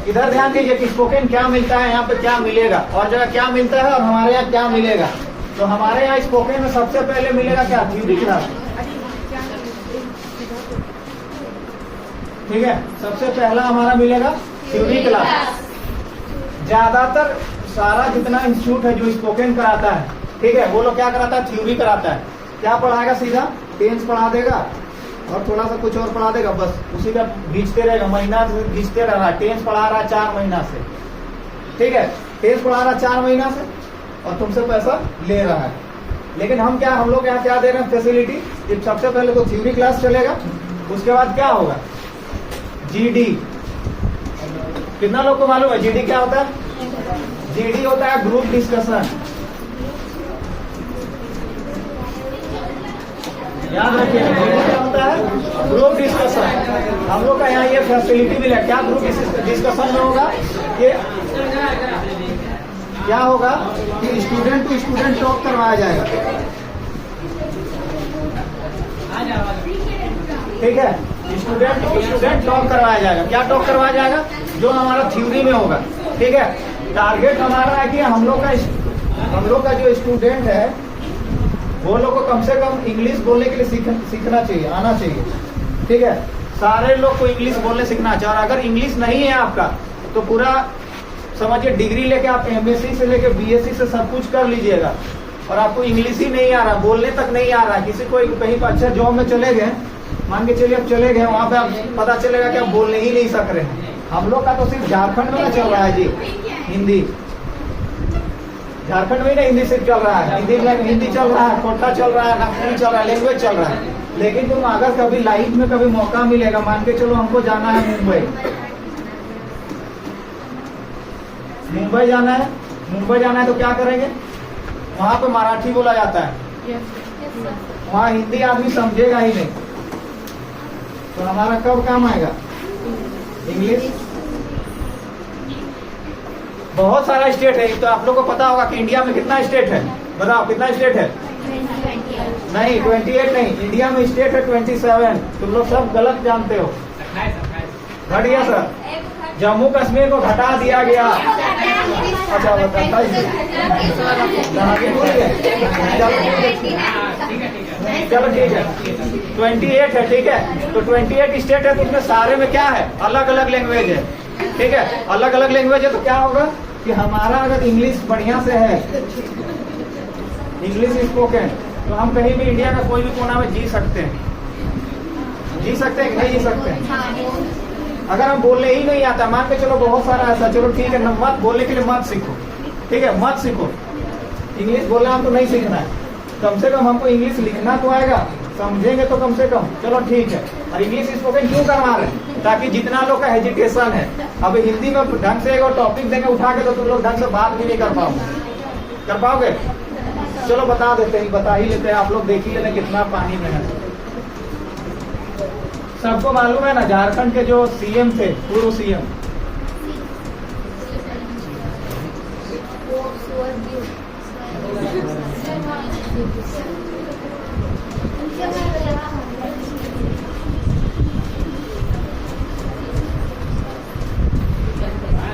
इधर ध्यान दीजिए कि स्पोकन क्या मिलता है, यहाँ पे क्या मिलेगा, और जगह क्या मिलता है और हमारे यहाँ क्या मिलेगा। तो हमारे यहाँ स्पोकन में सबसे पहले मिलेगा क्या, थ्योरी क्लास। ठीक है, सबसे पहला हमारा मिलेगा थ्योरी क्लास। ज्यादातर सारा जितना इंस्टीट्यूट है जो स्पोकन कराता है, ठीक है, वो लोग क्या कराता है, थ्योरी कराता है। क्या पढ़ाएगा, सीधा टेंस पढ़ा देगा और थोड़ा सा कुछ और पढ़ा देगा, बस उसी का खींचते रहेगा, महीना से खींचते रह रहा है। टेंस पढ़ा रहा है 4 महीना से, ठीक है, टेंस पढ़ा रहा है 4 महीना से और तुमसे पैसा ले रहा है। लेकिन हम लोग यहाँ क्या दे रहे हैं फैसिलिटी, कि सबसे पहले तो थ्योरी क्लास चलेगा, उसके बाद क्या होगा, जीडी। कितना लोग को मालूम है जीडी क्या होता है? जीडी होता है ग्रुप डिस्कशन। याद रखिए, जीडी क्या होता है, ग्रुप डिस्कशन। हम लोग का यहाँ ये फैसिलिटी मिला, क्या ग्रुप डिस्कशन में होगा, ये क्या होगा कि स्टूडेंट टू स्टूडेंट टॉक करवाया जाएगा। ठीक है, स्टूडेंट टू स्टूडेंट टॉक करवाया जाएगा। क्या टॉक करवाया जाएगा, जो हमारा थ्योरी में होगा। ठीक है, टारगेट हमारा है कि हम लोग का जो स्टूडेंट है वो लोग को कम से कम इंग्लिश बोलने के लिए सीखना चाहिए, आना चाहिए। ठीक है, सारे लोग को इंग्लिश बोलने सीखना चाहिए। और अगर इंग्लिश नहीं है आपका तो पूरा समझिए डिग्री लेके आप एमएससी से लेके बीएससी से सब कुछ कर लीजिएगा और आपको इंग्लिश ही नहीं आ रहा, बोलने तक नहीं आ रहा। किसी को कहीं पर अच्छा जॉब में चले गए, मान के चलिए आप चले गए, वहां पे आप पता चलेगा कि आप बोलने ही नहीं सक रहे हैं। हम लोग का तो सिर्फ झारखंड में ना चल रहा है जी हिंदी, झारखंड में ही ना हिंदी सिर्फ चल रहा है, हिंदी चल रहा है, कोटा चल रहा है, नागपुरी चल रहा है, लैंग्वेज चल रहा है। लेकिन तुम अगर कभी लाइफ में कभी मौका मिलेगा, मान के चलो हमको जाना है मुंबई जाना है तो क्या करेंगे, वहां पे मराठी बोला जाता है, वहाँ हिंदी आदमी समझेगा ही नहीं, तो हमारा कब काम आएगा, इंग्लिश। बहुत सारा स्टेट है, तो आप लोग को पता होगा कि इंडिया में कितना स्टेट है, बताओ कितना स्टेट है? नहीं 28 नहीं, इंडिया में स्टेट है 27। तुम लोग सब गलत जानते हो, घट गया सर, जम्मू कश्मीर को घटा दिया गया। अच्छा बता, चलो ठीक है, 28 है। ठीक है, तो 28 स्टेट है, तो उसमें सारे में क्या है, अलग अलग लैंग्वेज है। ठीक है, अलग अलग लैंग्वेज है, तो क्या होगा कि हमारा अगर इंग्लिश बढ़िया से है, इंग्लिश स्पोकन, तो हम कहीं भी इंडिया का कोई भी कोना में जी सकते हैं कि नहीं जी सकते हैं। अगर हम बोलने ही नहीं आता, मान के चलो बहुत सारा ऐसा, चलो ठीक है, मत बोलने के लिए मत सीखो, ठीक है, मत सीखो, इंग्लिश बोलना हमको नहीं सीखना है, कम से कम हमको इंग्लिश लिखना तो आएगा, समझेंगे तो कम से कम, चलो ठीक है। और इंग्लिश स्पोकन क्यों करवा रहे हैं, ताकि जितना लोग का हेजिटेशन है, अब हिंदी में ढंग से एक टॉपिक देंगे उठा के, तो तुम लोग ढंग से बात भी नहीं कर पाओगे। चलो बता ही लेते हैं, आप लोग देख ही लेते कितना पानी में है। सबको मालूम है ना, झारखंड के जो सीएम थे, पूर्व सीएम,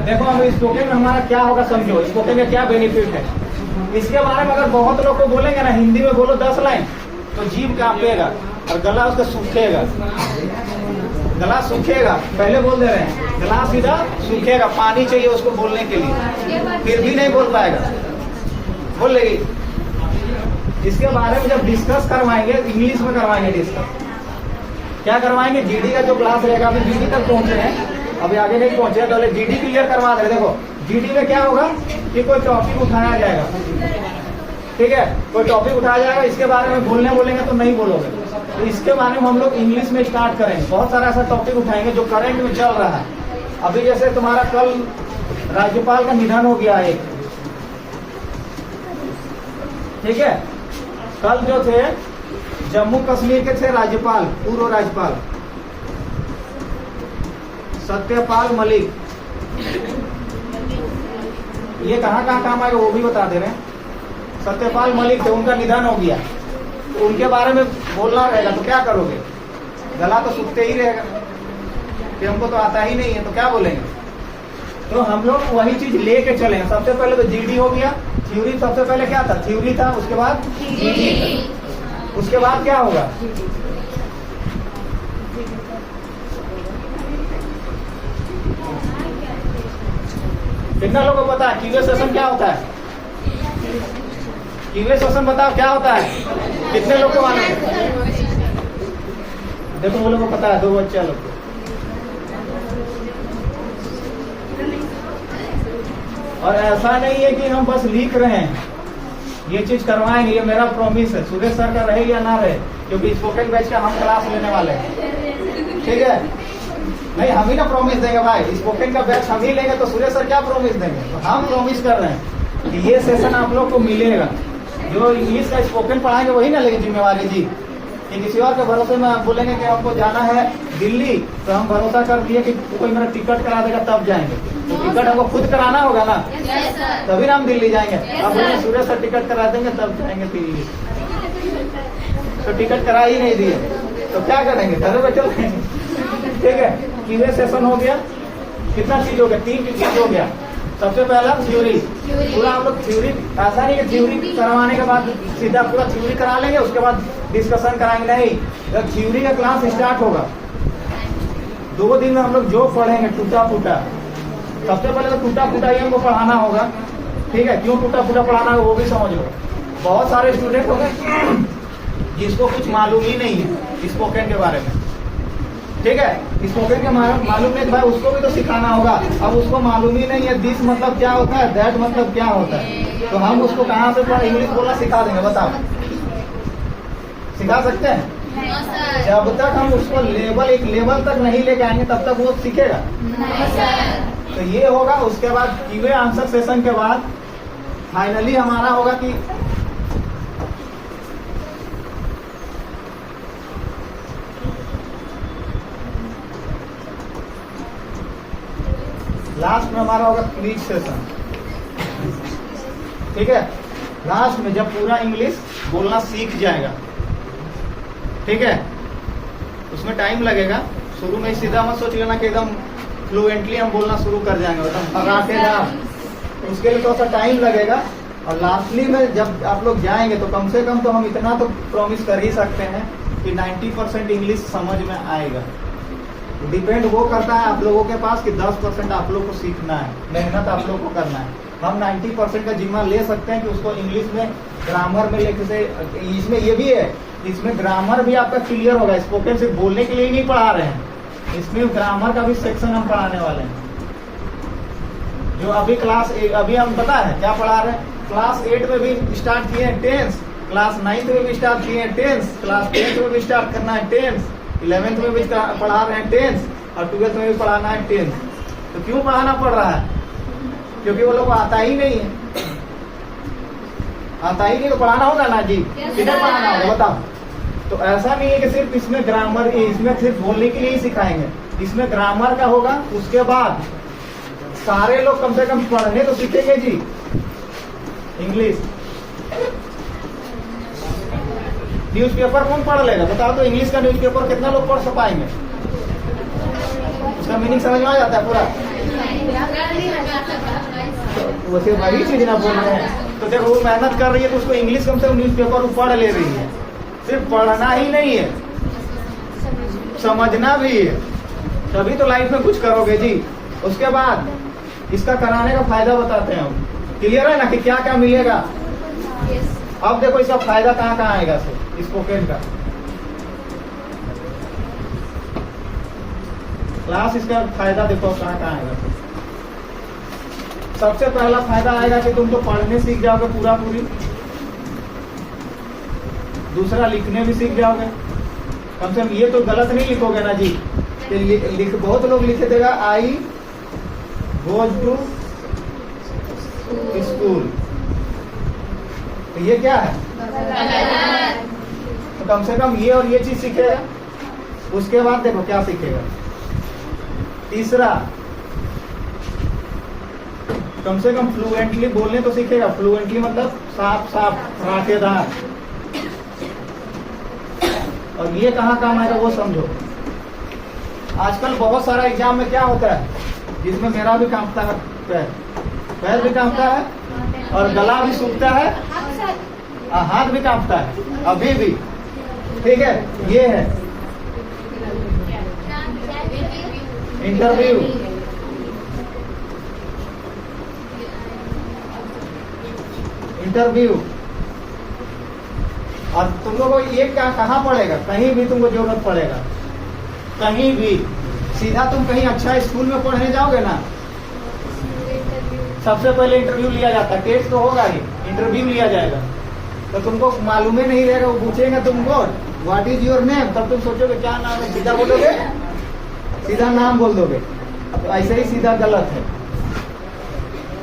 देखो अब स्पोकन में हमारा क्या होगा, समझो स्पोकन का क्या बेनिफिट है। इसके बारे में अगर बहुत लोग को बोलेंगे ना, हिंदी में बोलो 10 लाइन, तो जीभ कांपेगा और गला उसका सूखेगा, पहले बोल दे रहे हैं, गला सीधा सूखेगा, पानी चाहिए उसको बोलने के लिए, फिर भी नहीं बोल पाएगा, बोल लेगी। इसके बारे में जब डिस्कस करवाएंगे, इंग्लिश में करवाएंगे डिस्कस, क्या करवाएंगे, जीडी का जो क्लास रहेगा, अभी जीडी तक पहुंचे हैं, अभी आगे नहीं पहुंचे, तो जीडी क्लियर करवा दे। देखो जीडी में क्या होगा कि कोई टॉपिक उठाया जाएगा, ठीक है, कोई टॉपिक उठाया जाएगा, इसके बारे में बोलेंगे तो नहीं बोलोगे, तो इसके बारे में हम लोग इंग्लिश में स्टार्ट करेंगे। बहुत सारा ऐसा टॉपिक उठाएंगे जो करंट में चल रहा है। अभी जैसे तुम्हारा कल राज्यपाल का निधन हो गया एक, ठीक है, कल जो थे जम्मू कश्मीर के थे राज्यपाल, पूर्व राज्यपाल सत्यपाल मलिक, ये कहाँ काम आएगा वो भी बता दे रहे हैं। सत्यपाल मलिक थे, उनका निधन हो गया, तो उनके बारे में बोलना रहेगा, तो क्या करोगे, गला तो सूखते ही रहेगा कि हमको तो आता ही नहीं है, तो क्या बोलेंगे, तो हम लोग वही चीज लेके चले। सबसे पहले तो जीडी हो गया, थ्योरी सबसे पहले क्या था, थ्योरी था, उसके बाद उसके बाद क्या होगा, कितना लोगों को पता है क्यूए सेशन क्या होता है, क्यूए सेशन बताओ क्या होता है, कितने लोग को मालूम है? देखो वो लोगों को पता है, 2 बच्चे लोग। और ऐसा नहीं है कि हम बस लिख रहे हैं, ये चीज करवाएंगे, ये मेरा प्रॉमिस है। सुरेश सर का रहे या ना रहे, क्योंकि स्पोकन बैच का हम क्लास लेने वाले हैं, ठीक है? नहीं, हम ही ना प्रॉमिस देंगे भाई, स्पोकन का बैच हम ही लेंगे तो सुरेश सर क्या प्रॉमिस देंगे? तो हम प्रॉमिस कर रहे हैं कि ये सेशन आप लोग को मिलेगा। जो इंग्लिश का स्पोकन पढ़ाएंगे वही ना लेंगे जिम्मेवारी जी, कि किसी और के भरोसे में आप बोलेंगे कि हमको जाना है दिल्ली, तो हम भरोसा कर दिए कि कोई मेरा टिकट करा देगा तब जाएंगे। तो टिकट हमको खुद कराना होगा ना, तभी ना हम दिल्ली जाएंगे। अब सुरेश सर टिकट करा देंगे तब जाएंगे दिल्ली, तो टिकट करा ही नहीं दिए तो क्या करेंगे, घर में बैठे रहेंगे, ठीक है? क्यूए सेशन हो गया, कितना चीज हो गया, 3 चीज हो गया। सबसे पहला थ्योरी, पूरा हम लोग थ्योरी, ऐसा नहीं कि थ्योरी करवाने के बाद सीधा पूरा थ्योरी करा लेंगे उसके बाद डिस्कशन कराएंगे, नहीं। जब थ्योरी का क्लास स्टार्ट होगा 2 दिन में हम लोग जो पढ़ेंगे टूटा फूटा, सबसे पहले तो टूटा फूटा ही हमको पढ़ाना होगा, ठीक है? क्यों टूटा फूटा पढ़ाना होगा वो भी समझ लो। बहुत सारे स्टूडेंट होंगे जिसको कुछ मालूम ही नहीं है स्पोकन के बारे में, ठीक है? स्पोकन के मालूम नहीं भाई, उसको भी तो सिखाना होगा। अब उसको मालूम ही नहीं है दिस मतलब क्या होता है, दैट मतलब क्या होता है, तो हम उसको कहाँ से इंग्लिश बोलना सिखा देंगे, बताओ? सिखा सकते हैं? जब तक हम उसको एक लेवल तक नहीं लेके आएंगे तब तक वो सीखेगा। तो ये होगा। उसके बाद क्यूए आंसर सेशन के बाद फाइनली हमारा होगा कि लास्ट में हमारा होगा क्विज सेशन, ठीक है? लास्ट में जब पूरा इंग्लिश बोलना सीख जाएगा, ठीक है? उसमें टाइम लगेगा, शुरू में सीधा मत सोच लेना कि एकदम फ्लुएंटली हम बोलना शुरू कर जाएंगे, एकदम फराटेदार, उसके लिए थोड़ा सा टाइम लगेगा। और लास्टली में जब आप लोग जाएंगे तो कम से कम तो हम इतना तो प्रॉमिस कर ही सकते हैं कि 90% इंग्लिश समझ में आएगा। डिपेंड वो करता है आप लोगों के पास कि 10% आप लोग को सीखना है, मेहनत आप लोग को करना है। हम 90% का जिम्मा ले सकते हैं कि उसको इंग्लिश में ग्रामर में लेके से, इसमें ये भी है, इसमें ग्रामर भी आपका क्लियर होगा। स्पोकन सिर्फ बोलने के लिए नहीं पढ़ा रहे हैं, इसमें ग्रामर का भी सेक्शन हम पढ़ाने वाले हैं। जो अभी अभी हम पता है क्या पढ़ा रहे हैं, क्लास 8 में भी स्टार्ट किए हैं टेंस, क्लास 9 में भी स्टार्ट किए हैं टेंस, क्लास 10 में भी स्टार्ट करना है टेंस, 11th में भी पढ़ा रहे हैं टेंस, और 12th में भी पढ़ाना है टेंस। तो क्यों पढ़ाना पड़ रहा है? क्योंकि वो लोग को आता ही नहीं है, आता ही नहीं तो पढ़ाना होगा ना जी, किधर पढ़ाना होगा बताओ? तो ऐसा नहीं है कि सिर्फ इसमें ग्रामर, इसमें सिर्फ बोलने के लिए ही सिखाएंगे, इसमें ग्रामर का होगा। उसके बाद सारे लोग कम से कम पढ़ने तो सीखेंगे जी इंग्लिश। न्यूज़पेपर कौन पढ़ लेगा बताओ? तो इंग्लिश का न्यूज़पेपर कितना लोग पढ़ पाएंगे? उसका मीनिंग समझ में आ जाता है पूरा? तो वैसे वही चीज ना बोल रहे हैं। तो देखो वो मेहनत कर रही है तो उसको इंग्लिश कम से कम न्यूज़पेपर पढ़ ले रही है। सिर्फ पढ़ना ही नहीं है, समझना भी है, तभी तो लाइफ में कुछ करोगे जी। उसके बाद इसका कराने का फायदा बताते हैं हम। क्लियर है ना कि क्या क्या मिलेगा? अब देखो इसका फायदा कहाँ कहाँ आएगा स्पोकन का क्लास, इसका फायदा देखो कहाँ कहाँ आएगा। सबसे पहला फायदा आएगा कि तुम तो पढ़ने सीख जाओगे पूरा पूरी, दूसरा लिखने भी सीख जाओगे। कम से कम ये तो गलत नहीं लिखोगे ना जी, बहुत लोग लिखे देगा आई गोज टू स्कूल, तो ये क्या है? तो कम से कम ये और ये चीज सीखेगा। उसके बाद देखो क्या सीखेगा। तीसरा, कम से कम फ्लुएंटली बोलने तो सीखेगा। फ्लुएंटली मतलब साफ साफ फराटेदार। और ये कहाँ काम आएगा वो समझो। आजकल बहुत सारा एग्जाम में क्या होता है, जिसमें मेरा भी कांपता है पैर, पैर भी कांपता है और गला भी सूखता है, हाथ भी कांपता है अभी भी। ठीक है, ये है इंटरव्यू। इंटरव्यू और तुम लोगों को ये कहाँ पड़ेगा, कहीं भी तुमको जरूरत पड़ेगा, कहीं भी। सीधा तुम कहीं अच्छा स्कूल में पढ़ने जाओगे ना, सबसे पहले इंटरव्यू लिया जाता है। टेस्ट तो होगा ही, इंटरव्यू लिया जाएगा। तो तुमको मालूम ही नहीं रहेगा, वो पूछेगा तुमको व्हाट इज योर नेम, तब तुम सोचोगे क्या नाम है, सीधा बोलोगे, सीधा नाम बोल दोगे। तो ऐसे ही सीधा गलत है।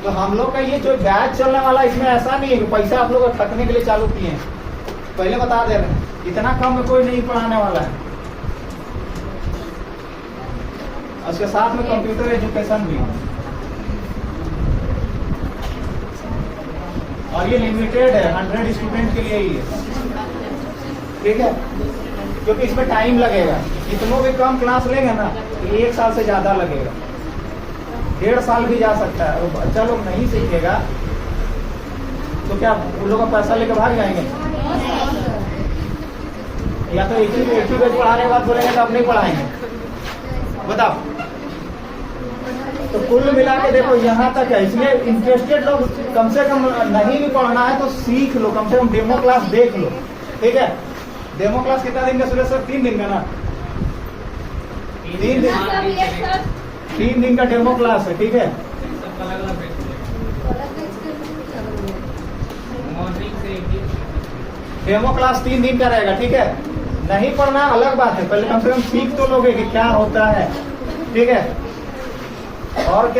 तो हम लोग का ये जो बैच चलने वाला, इसमें ऐसा नहीं है कि पैसा आप लोग ठगने के लिए चालू किए हैं। पहले बता दे रहे हैं, इतना कम में कोई नहीं पढ़ाने वाला है। उसके साथ में कंप्यूटर एजुकेशन भी, और ये लिमिटेड है, 100 स्टूडेंट के लिए ही है। ठीक है, क्योंकि इसमें टाइम लगेगा। इतनों भी कम क्लास लेंगे ना, तो 1 साल से ज्यादा लगेगा, 1.5 साल भी जा सकता है। और बच्चा लोग नहीं सीखेगा तो क्या उन लोग का पैसा लेकर भाग जाएंगे? या तो एक ही बेच पढ़ाने के बाद बोलेंगे तो अब नहीं पढ़ाएंगे, बताओ। तो कुल मिला के देखो यहाँ तक है। इसलिए इंटरेस्टेड लोग कम से कम, नहीं भी पढ़ना है तो सीख लो, कम से कम डेमो क्लास देख लो। ठीक है, डेमो क्लास कितना दिन का सुरेश सर? 3 दिन का ना, 3 दिन का डेमो क्लास है। ठीक है, डेमो क्लास 3 दिन का रहेगा। ठीक है, नहीं पढ़ना अलग बात है, पहले कम से कम सीख तो लोगे कि क्या होता है। ठीक है, और